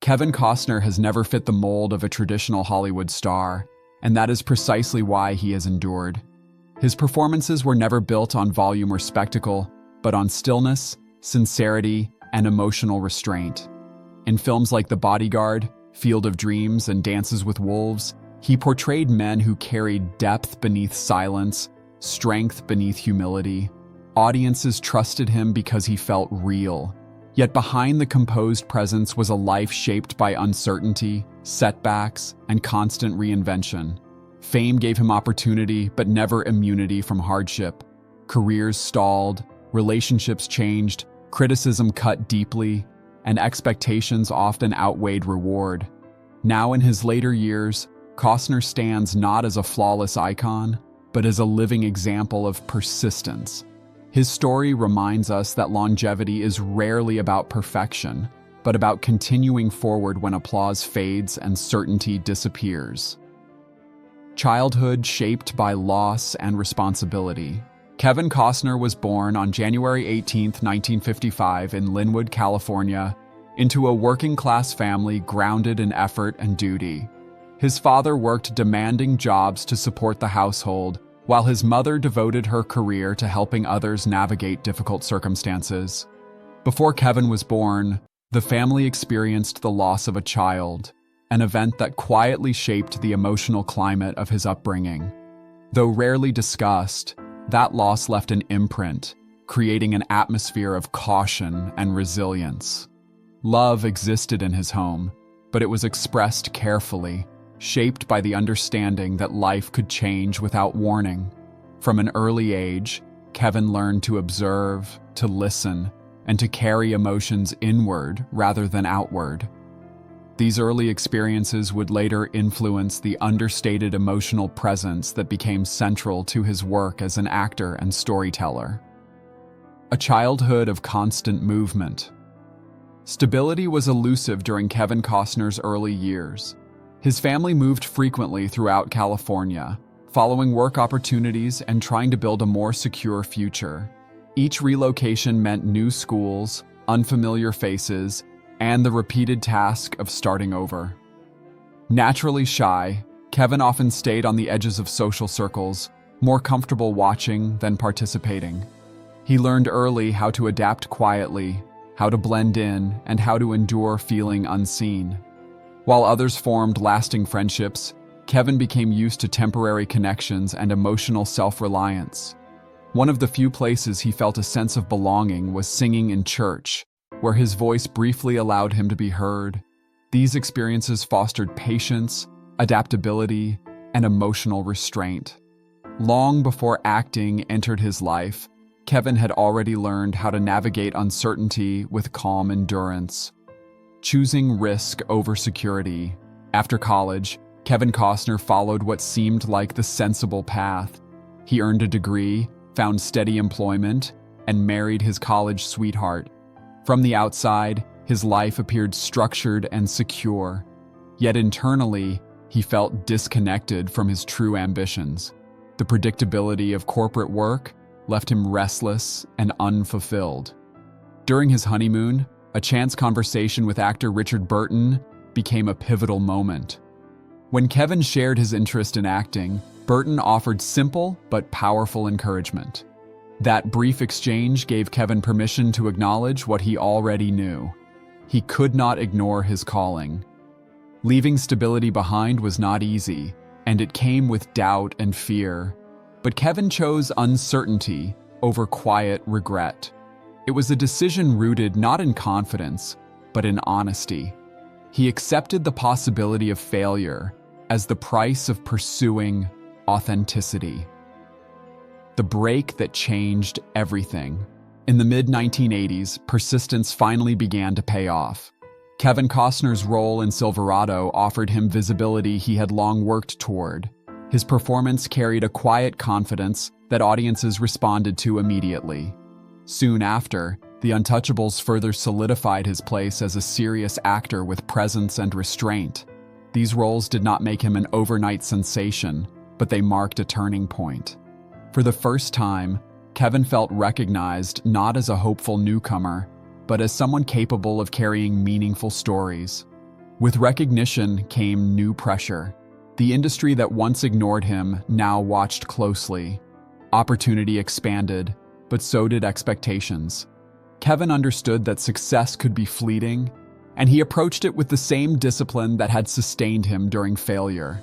Kevin Costner has never fit the mold of a traditional Hollywood star, and that is precisely why he has endured. His performances were never built on volume or spectacle, but on stillness, sincerity, and emotional restraint. In films like The Bodyguard, Field of Dreams, and Dances with Wolves, he portrayed men who carried depth beneath silence, strength beneath humility. Audiences trusted him because he felt real. Yet behind the composed presence was a life shaped by uncertainty, setbacks, and constant reinvention. Fame gave him opportunity, but never immunity from hardship. Careers stalled, relationships changed, criticism cut deeply, and expectations often outweighed reward. Now in his later years, Costner stands not as a flawless icon, but as a living example of persistence. His story reminds us that longevity is rarely about perfection, but about continuing forward when applause fades and certainty disappears. Childhood shaped by loss and responsibility. Kevin Costner was born on January 18, 1955 in Lynwood, California, into a working-class family grounded in effort and duty. His father worked demanding jobs to support the household, while his mother devoted her career to helping others navigate difficult circumstances. Before Kevin was born, the family experienced the loss of a child, an event that quietly shaped the emotional climate of his upbringing. Though rarely discussed, that loss left an imprint, creating an atmosphere of caution and resilience. Love existed in his home, but it was expressed carefully, shaped by the understanding that life could change without warning. From an early age, Kevin learned to observe, to listen, and to carry emotions inward rather than outward. These early experiences would later influence the understated emotional presence that became central to his work as an actor and storyteller. A childhood of constant movement. Stability was elusive during Kevin Costner's early years. His family moved frequently throughout California, following work opportunities and trying to build a more secure future. Each relocation meant new schools, unfamiliar faces, and the repeated task of starting over. Naturally shy, Kevin often stayed on the edges of social circles, more comfortable watching than participating. He learned early how to adapt quietly, how to blend in, and how to endure feeling unseen. While others formed lasting friendships, Kevin became used to temporary connections and emotional self-reliance. One of the few places he felt a sense of belonging was singing in church, where his voice briefly allowed him to be heard. These experiences fostered patience, adaptability, and emotional restraint. Long before acting entered his life, Kevin had already learned how to navigate uncertainty with calm endurance. Choosing risk over security. After college, Kevin Costner followed what seemed like the sensible path. He earned a degree, found steady employment, and married his college sweetheart. From the outside, his life appeared structured and secure. Yet internally, he felt disconnected from his true ambitions. The predictability of corporate work left him restless and unfulfilled. During his honeymoon, a chance conversation with actor Richard Burton became a pivotal moment. When Kevin shared his interest in acting, Burton offered simple but powerful encouragement. That brief exchange gave Kevin permission to acknowledge what he already knew. He could not ignore his calling. Leaving stability behind was not easy, and it came with doubt and fear. But Kevin chose uncertainty over quiet regret. It was a decision rooted not in confidence, but in honesty. He accepted the possibility of failure as the price of pursuing authenticity. The break that changed everything. In the mid-1980s, persistence finally began to pay off. Kevin Costner's role in Silverado offered him visibility he had long worked toward. His performance carried a quiet confidence that audiences responded to immediately. Soon after, The Untouchables further solidified his place as a serious actor with presence and restraint. These roles did not make him an overnight sensation, but they marked a turning point. For the first time, Kevin felt recognized not as a hopeful newcomer, but as someone capable of carrying meaningful stories. With recognition came new pressure. The industry that once ignored him now watched closely. Opportunity expanded, but so did expectations. Kevin understood that success could be fleeting, and he approached it with the same discipline that had sustained him during failure.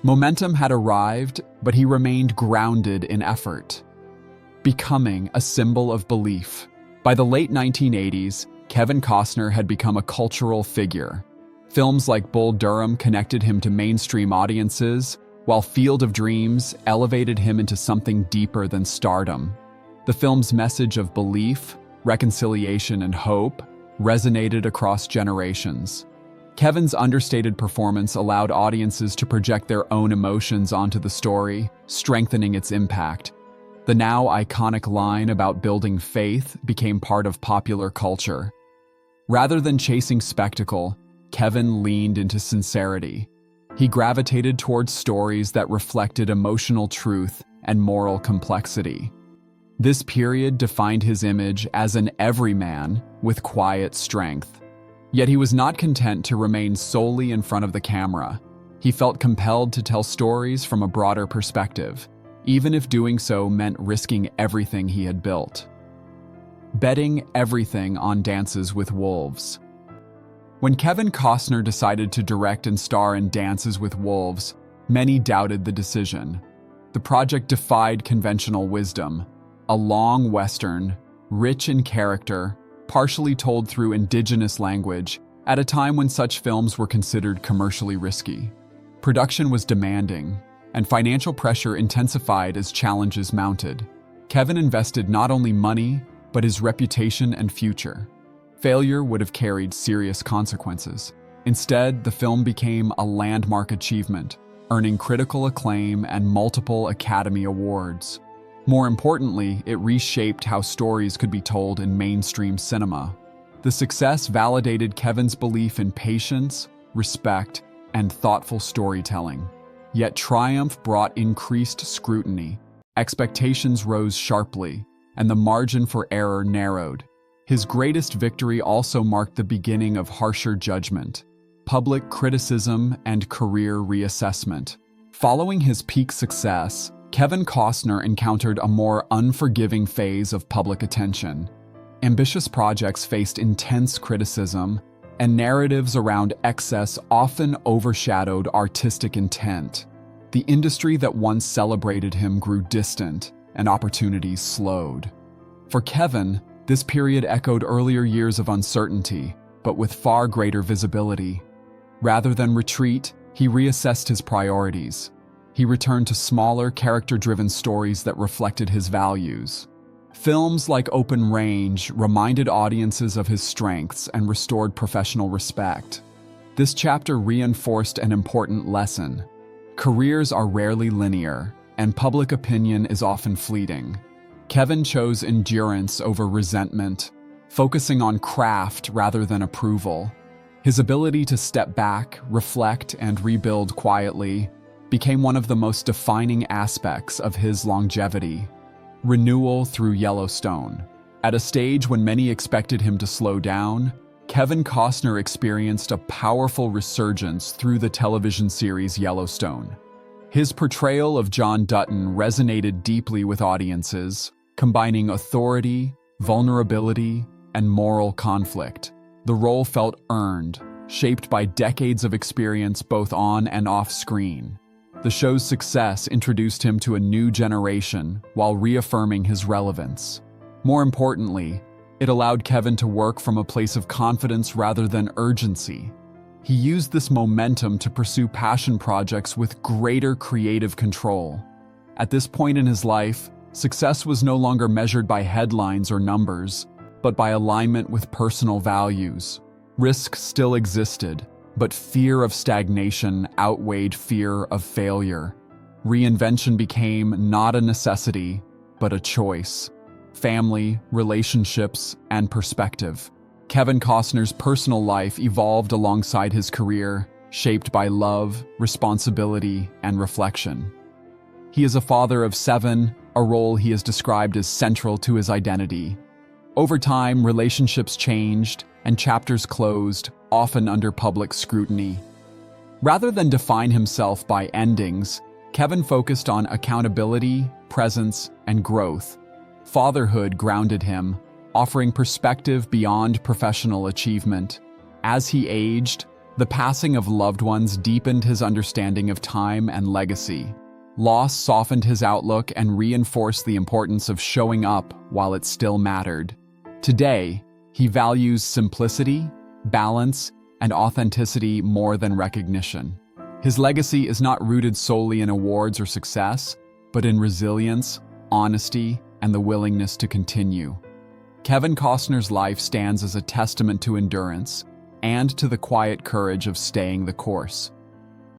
Momentum had arrived, but he remained grounded in effort, becoming a symbol of belief. By the late 1980s, Kevin Costner had become a cultural figure. Films like Bull Durham connected him to mainstream audiences, while Field of Dreams elevated him into something deeper than stardom. The film's message of belief, reconciliation, and hope resonated across generations. Kevin's understated performance allowed audiences to project their own emotions onto the story, strengthening its impact. The now iconic line about building faith became part of popular culture. Rather than chasing spectacle, Kevin leaned into sincerity. He gravitated towards stories that reflected emotional truth and moral complexity. This period defined his image as an everyman with quiet strength. Yet he was not content to remain solely in front of the camera. He felt compelled to tell stories from a broader perspective, even if doing so meant risking everything he had built. Betting everything on Dances with Wolves. When Kevin Costner decided to direct and star in Dances with Wolves, many doubted the decision. The project defied conventional wisdom. A long Western, rich in character, partially told through indigenous language, at a time when such films were considered commercially risky. Production was demanding, and financial pressure intensified as challenges mounted. Kevin invested not only money, but his reputation and future. Failure would have carried serious consequences. Instead, the film became a landmark achievement, earning critical acclaim and multiple Academy Awards. More importantly, it reshaped how stories could be told in mainstream cinema. The success validated Kevin's belief in patience, respect, and thoughtful storytelling. Yet triumph brought increased scrutiny. Expectations rose sharply, and the margin for error narrowed. His greatest victory also marked the beginning of harsher judgment, public criticism, and career reassessment. Following his peak success, Kevin Costner encountered a more unforgiving phase of public attention. Ambitious projects faced intense criticism, and narratives around excess often overshadowed artistic intent. The industry that once celebrated him grew distant, and opportunities slowed. For Kevin, this period echoed earlier years of uncertainty, but with far greater visibility. Rather than retreat, he reassessed his priorities. He returned to smaller, character-driven stories that reflected his values. Films like Open Range reminded audiences of his strengths and restored professional respect. This chapter reinforced an important lesson. Careers are rarely linear, and public opinion is often fleeting. Kevin chose endurance over resentment, focusing on craft rather than approval. His ability to step back, reflect, and rebuild quietly became one of the most defining aspects of his longevity. Renewal through Yellowstone. At a stage when many expected him to slow down, Kevin Costner experienced a powerful resurgence through the television series Yellowstone. His portrayal of John Dutton resonated deeply with audiences, combining authority, vulnerability, and moral conflict. The role felt earned, shaped by decades of experience both on and off screen. The show's success introduced him to a new generation while reaffirming his relevance. More importantly, it allowed Kevin to work from a place of confidence rather than urgency. He used this momentum to pursue passion projects with greater creative control. At this point in his life, success was no longer measured by headlines or numbers, but by alignment with personal values. Risk still existed, but fear of stagnation outweighed fear of failure. Reinvention became not a necessity, but a choice. Family, relationships, and perspective. Kevin Costner's personal life evolved alongside his career, shaped by love, responsibility, and reflection. He is a father of 7, a role he has described as central to his identity. Over time, relationships changed and chapters closed, often under public scrutiny. Rather than define himself by endings, Kevin focused on accountability, presence, and growth. Fatherhood grounded him, offering perspective beyond professional achievement. As he aged, the passing of loved ones deepened his understanding of time and legacy. Loss softened his outlook and reinforced the importance of showing up while it still mattered. Today, he values simplicity, balance, and authenticity more than recognition. His legacy is not rooted solely in awards or success, but in resilience, honesty, and the willingness to continue. Kevin Costner's life stands as a testament to endurance and to the quiet courage of staying the course.